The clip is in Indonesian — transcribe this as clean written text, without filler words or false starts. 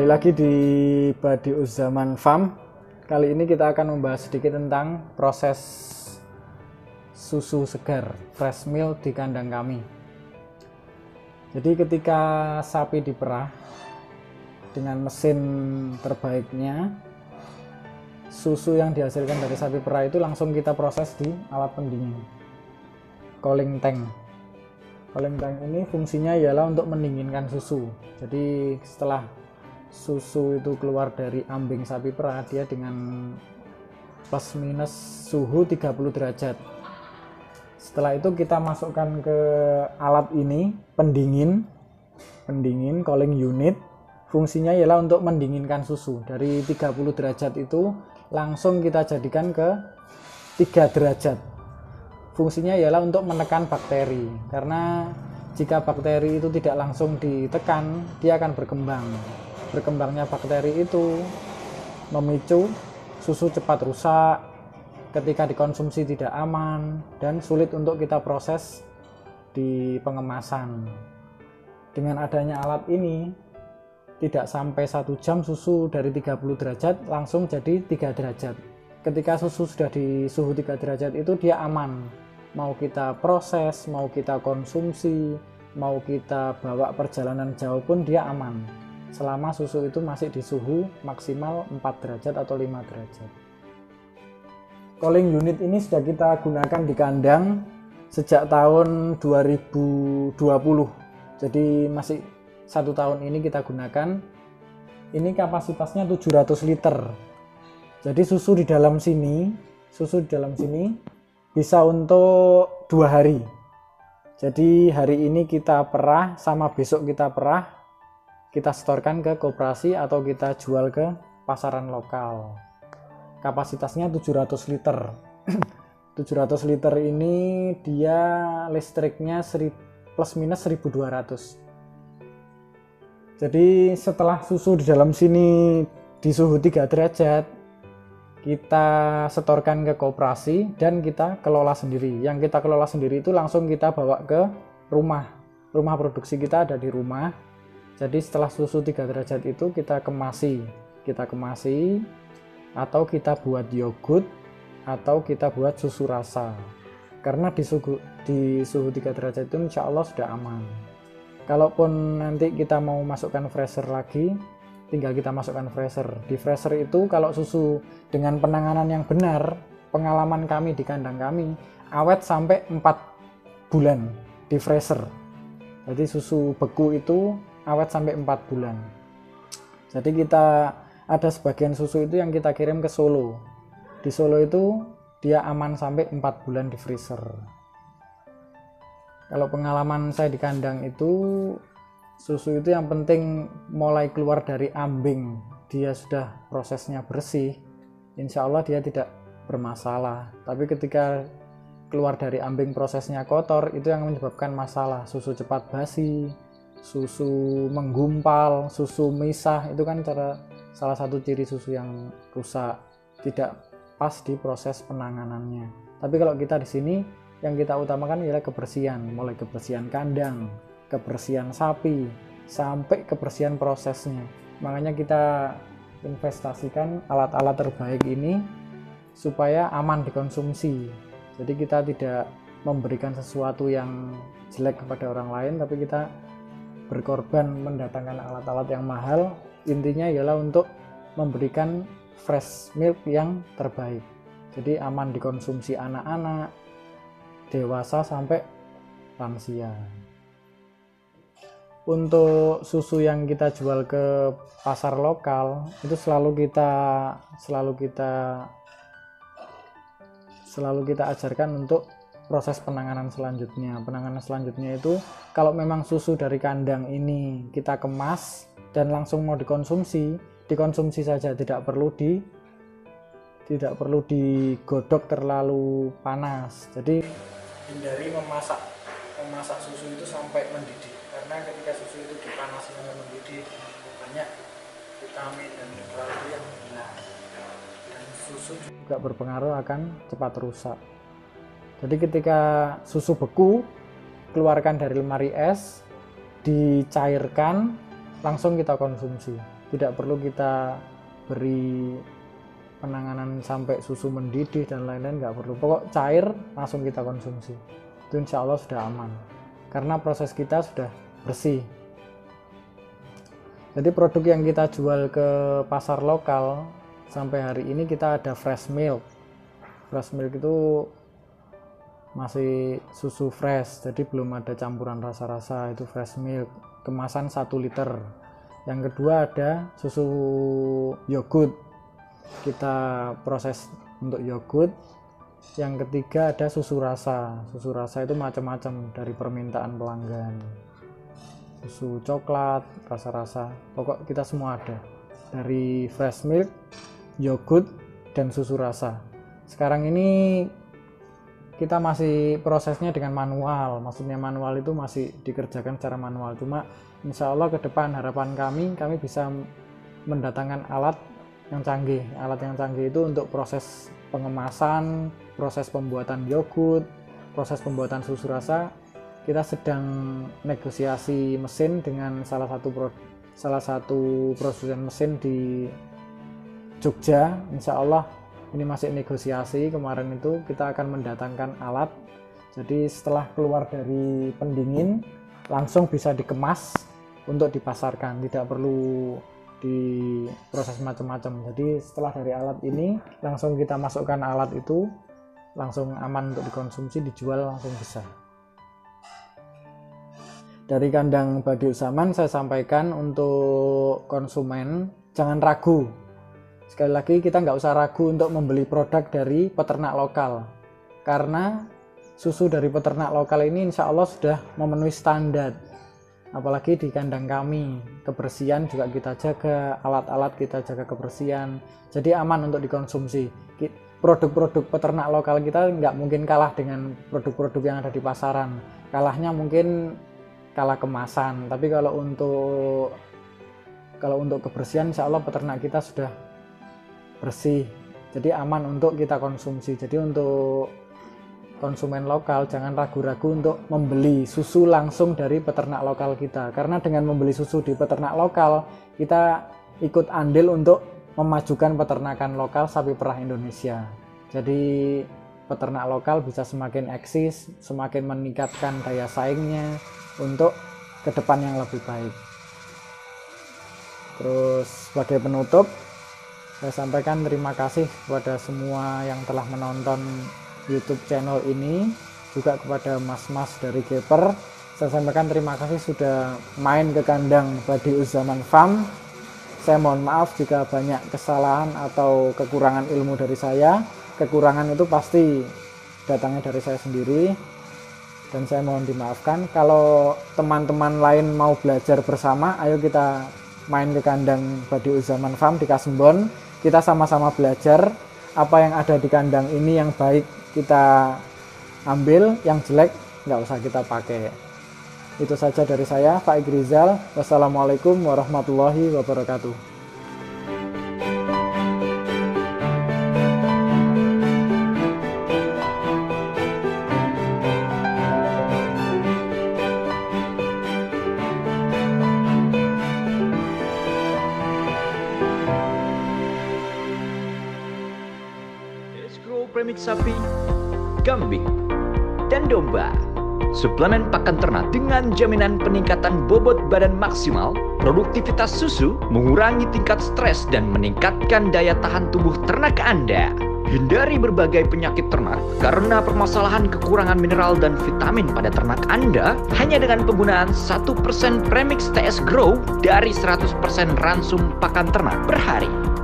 Kembali lagi di Badius Zaman Farm. Kali ini kita akan membahas sedikit tentang proses susu segar fresh milk di kandang kami. Jadi ketika sapi diperah dengan mesin terbaiknya, susu yang dihasilkan dari sapi perah itu langsung kita proses di alat pendingin cooling tank. Cooling tank ini fungsinya ialah untuk mendinginkan susu. Jadi setelah susu itu keluar dari ambing sapi perah, dia dengan plus minus suhu 30 derajat. Setelah itu kita masukkan ke alat ini, pendingin cooling unit. Fungsinya ialah untuk mendinginkan susu. Dari 30 derajat itu langsung kita jadikan ke 3 derajat. Fungsinya ialah untuk menekan bakteri, karena jika bakteri itu tidak langsung ditekan, dia akan berkembang. Berkembangnya bakteri itu memicu susu cepat rusak, ketika dikonsumsi tidak aman, dan sulit untuk kita proses di pengemasan. Dengan adanya alat ini, tidak sampai 1 jam susu dari 30 derajat langsung jadi 3 derajat. Ketika susu sudah di suhu 3 derajat itu dia aman. Mau kita proses, mau kita konsumsi, mau kita bawa perjalanan jauh pun dia aman. Selama susu itu masih di suhu maksimal 4 derajat atau 5 derajat. Cooling unit ini sudah kita gunakan di kandang sejak tahun 2020. Jadi masih 1 tahun ini kita gunakan. Ini kapasitasnya 700 liter. Jadi susu di dalam sini bisa untuk 2 hari. Jadi hari ini kita perah sama besok kita perah, kita setorkan ke koperasi atau kita jual ke pasaran lokal. Kapasitasnya 700 liter. 700 liter ini dia listriknya plus minus 1200. Jadi setelah susu di dalam sini di suhu 3 derajat, kita setorkan ke koperasi dan kita kelola sendiri. Yang kita kelola sendiri itu langsung kita bawa ke rumah. Rumah produksi kita ada di rumah. Jadi setelah susu 3 derajat itu kita kemasi atau kita buat yogurt atau kita buat susu rasa. Karena di suhu 3 derajat itu insya Allah sudah aman. Kalaupun nanti kita mau masukkan freezer lagi, tinggal kita masukkan freezer. Di freezer itu kalau susu dengan penanganan yang benar, pengalaman kami di kandang kami, awet sampai 4 bulan di freezer. Jadi susu beku itu awet sampai 4 bulan. Jadi kita ada sebagian susu itu yang kita kirim ke Solo. Di Solo itu dia aman sampai 4 bulan di freezer. Kalau pengalaman saya di kandang itu, susu itu yang penting mulai keluar dari ambing, dia sudah prosesnya bersih, insya Allah dia tidak bermasalah. Tapi ketika keluar dari ambing prosesnya kotor, itu yang menyebabkan masalah. Susu cepat basi, susu menggumpal, susu misah, itu kan salah satu ciri susu yang rusak, tidak pas di proses penanganannya. Tapi kalau kita di sini yang kita utamakan ialah kebersihan, mulai kebersihan kandang, kebersihan sapi, sampai kebersihan prosesnya. Makanya kita investasikan alat-alat terbaik ini supaya aman dikonsumsi. Jadi kita tidak memberikan sesuatu yang jelek kepada orang lain, tapi kita berkorban mendatangkan alat-alat yang mahal. Intinya ialah untuk memberikan fresh milk yang terbaik. Jadi aman dikonsumsi anak-anak, dewasa sampai lansia. Untuk susu yang kita jual ke pasar lokal itu selalu kita ajarkan untuk proses penanganan selanjutnya. Penanganan selanjutnya itu kalau memang susu dari kandang ini kita kemas dan langsung mau dikonsumsi saja, tidak perlu digodok terlalu panas. Jadi hindari memasak susu itu sampai mendidih, karena ketika susu itu dipanasi sampai mendidih banyak vitamin dan mineral yang hilang, dan susu juga berpengaruh akan cepat rusak. Jadi ketika susu beku keluarkan dari lemari es, dicairkan, langsung kita konsumsi. tidak perlu kita beri penanganan sampai susu mendidih dan lain-lain, nggak perlu. Pokok cair langsung kita konsumsi, itu insya Allah sudah aman karena proses kita sudah bersih. Jadi produk yang kita jual ke pasar lokal sampai hari ini kita ada fresh milk. Fresh milk itu masih susu fresh, jadi belum ada campuran rasa-rasa, itu fresh milk kemasan 1 liter. Yang kedua ada susu yogurt, kita proses untuk yogurt. Yang ketiga ada susu rasa. Susu rasa itu macam-macam dari permintaan pelanggan, susu coklat, rasa-rasa, pokok kita semua ada, dari fresh milk, yogurt, dan susu rasa. Sekarang ini kita masih prosesnya dengan manual, maksudnya manual itu masih dikerjakan secara manual. Cuma insya Allah ke depan harapan kami bisa mendatangkan alat yang canggih. Alat yang canggih itu untuk proses pengemasan, proses pembuatan yogurt, proses pembuatan susu rasa. Kita sedang negosiasi mesin dengan salah satu produsen mesin di Jogja. Insya Allah ini masih negosiasi. Kemarin itu kita akan mendatangkan alat, jadi setelah keluar dari pendingin langsung bisa dikemas untuk dipasarkan, tidak perlu diproses macam-macam. Jadi setelah dari alat ini langsung kita masukkan alat itu, langsung aman untuk dikonsumsi, dijual langsung bisa. Dari kandang Badi Uzzaman saya sampaikan untuk konsumen jangan ragu. Sekali lagi kita nggak usah ragu untuk membeli produk dari peternak lokal, karena susu dari peternak lokal ini insya Allah sudah memenuhi standar. Apalagi di kandang kami, kebersihan juga kita jaga, alat-alat kita jaga kebersihan, jadi aman untuk dikonsumsi. Produk-produk peternak lokal kita nggak mungkin kalah dengan produk-produk yang ada di pasaran. Kalahnya mungkin kalah kemasan, tapi kalau untuk kebersihan insya Allah peternak kita sudah bersih, jadi aman untuk kita konsumsi. Jadi untuk konsumen lokal jangan ragu-ragu untuk membeli susu langsung dari peternak lokal kita, karena dengan membeli susu di peternak lokal kita ikut andil untuk memajukan peternakan lokal sapi perah Indonesia. Jadi peternak lokal bisa semakin eksis, semakin meningkatkan daya saingnya untuk ke depan yang lebih baik. Terus sebagai penutup saya sampaikan terima kasih kepada semua yang telah menonton YouTube channel ini, juga kepada mas-mas dari Geper. Saya sampaikan terima kasih sudah main ke kandang Badi Uzzaman Farm. Saya mohon maaf jika banyak kesalahan atau kekurangan ilmu dari saya. Kekurangan itu pasti datangnya dari saya sendiri, dan saya mohon dimaafkan. Kalau teman-teman lain mau belajar bersama, ayo kita main ke kandang Badi Uzzaman Farm di Kasembon. Kita sama-sama belajar apa yang ada di kandang ini yang baik kita ambil, yang jelek nggak usah kita pakai. Itu saja dari saya, Pak Igrizal. Wassalamualaikum warahmatullahi wabarakatuh. Premix sapi, kambing, dan domba. Suplemen pakan ternak dengan jaminan peningkatan bobot badan maksimal, produktivitas susu, mengurangi tingkat stres, dan meningkatkan daya tahan tubuh ternak Anda. Hindari berbagai penyakit ternak karena permasalahan kekurangan mineral dan vitamin pada ternak Anda hanya dengan penggunaan 1% Premix TS Grow dari 100% ransum pakan ternak per hari.